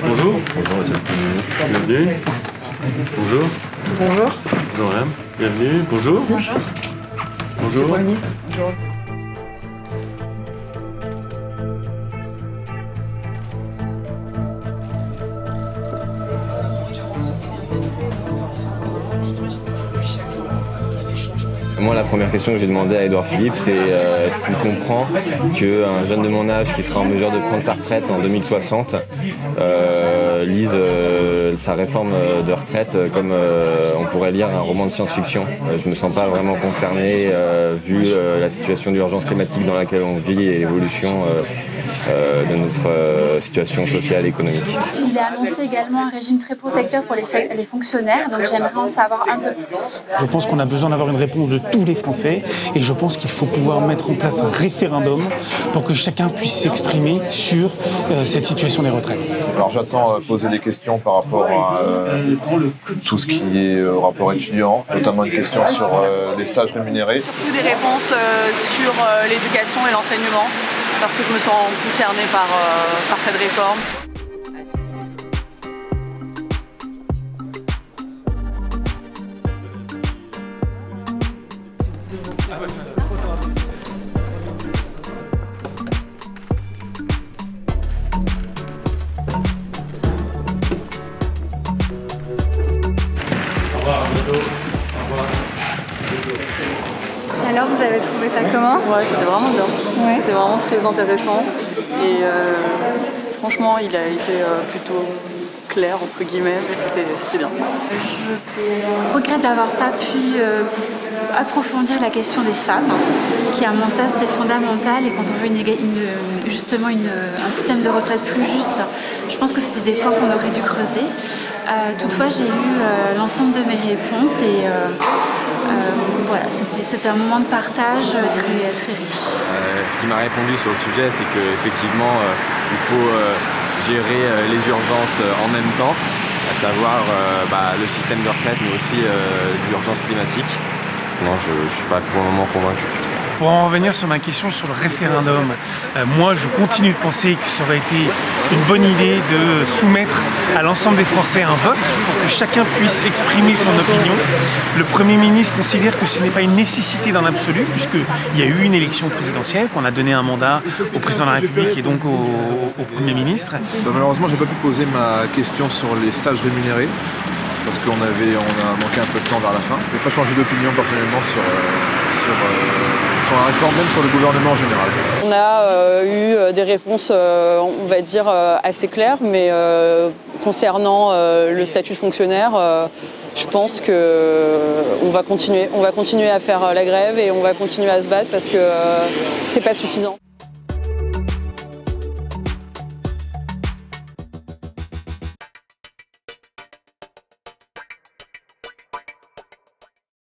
Bonjour. Bonjour, monsieur le Premier ministre. Bienvenue. Bonjour. Bonjour. Bonjour, madame. Bienvenue. Bonjour. Bonjour. Bonjour. Premier ministre. Bonjour. Moi, la première question que j'ai demandé à Édouard Philippe, c'est est-ce qu'il comprend qu'un jeune de mon âge qui sera en mesure de prendre sa retraite en 2060 lise sa réforme de retraite comme on pourrait lire un roman de science-fiction. Je ne me sens pas vraiment concerné vu la situation d'urgence climatique dans laquelle on vit et l'évolution de notre situation sociale et économique. Il a annoncé également un régime très protecteur pour les fonctionnaires, donc j'aimerais en savoir un peu plus. Je pense qu'on a besoin d'avoir une réponse de tous les Français et je pense qu'il faut pouvoir mettre en place un référendum pour que chacun puisse s'exprimer sur cette situation des retraites. Alors j'attends poser des questions par rapport à tout ce qui est rapport étudiant, notamment une question sur les stages rémunérés. Surtout des réponses sur l'éducation et l'enseignement, parce que je me sens concernée par cette réforme. Alors vous avez trouvé ça comment? Ouais, c'était vraiment bien. Ouais. C'était vraiment très intéressant. Et franchement, il a été plutôt clair, entre guillemets, mais c'était bien. Je regrette d'avoir pas pu approfondir la question des femmes, qui à mon sens c'est fondamental, et quand on veut justement un système de retraite plus juste, je pense que c'était des points qu'on aurait dû creuser. Toutefois, j'ai eu l'ensemble de mes réponses et voilà, c'était un moment de partage très riche. Ce qui m'a répondu sur le sujet, c'est qu'effectivement, il faut gérer les urgences en même temps, à savoir le système de retraite, mais aussi l'urgence climatique. Non, je ne suis pas pour le moment convaincu. Pour en revenir sur ma question sur le référendum, moi je continue de penser que ça aurait été une bonne idée de soumettre à l'ensemble des Français un vote pour que chacun puisse exprimer son opinion. Le Premier ministre considère que ce n'est pas une nécessité dans l'absolu, puisqu'il y a eu une élection présidentielle, qu'on a donné un mandat au président de la République et donc au Premier ministre. Malheureusement, je n'ai pas pu poser ma question sur les stages rémunérés, parce qu'on a manqué un peu de temps vers la fin. Je n'ai pas changé d'opinion personnellement sur la réforme, même sur le gouvernement en général. On a eu des réponses, on va dire, assez claires, mais concernant le statut de fonctionnaire, je pense qu'on va continuer à faire la grève et on va continuer à se battre parce que c'est pas suffisant.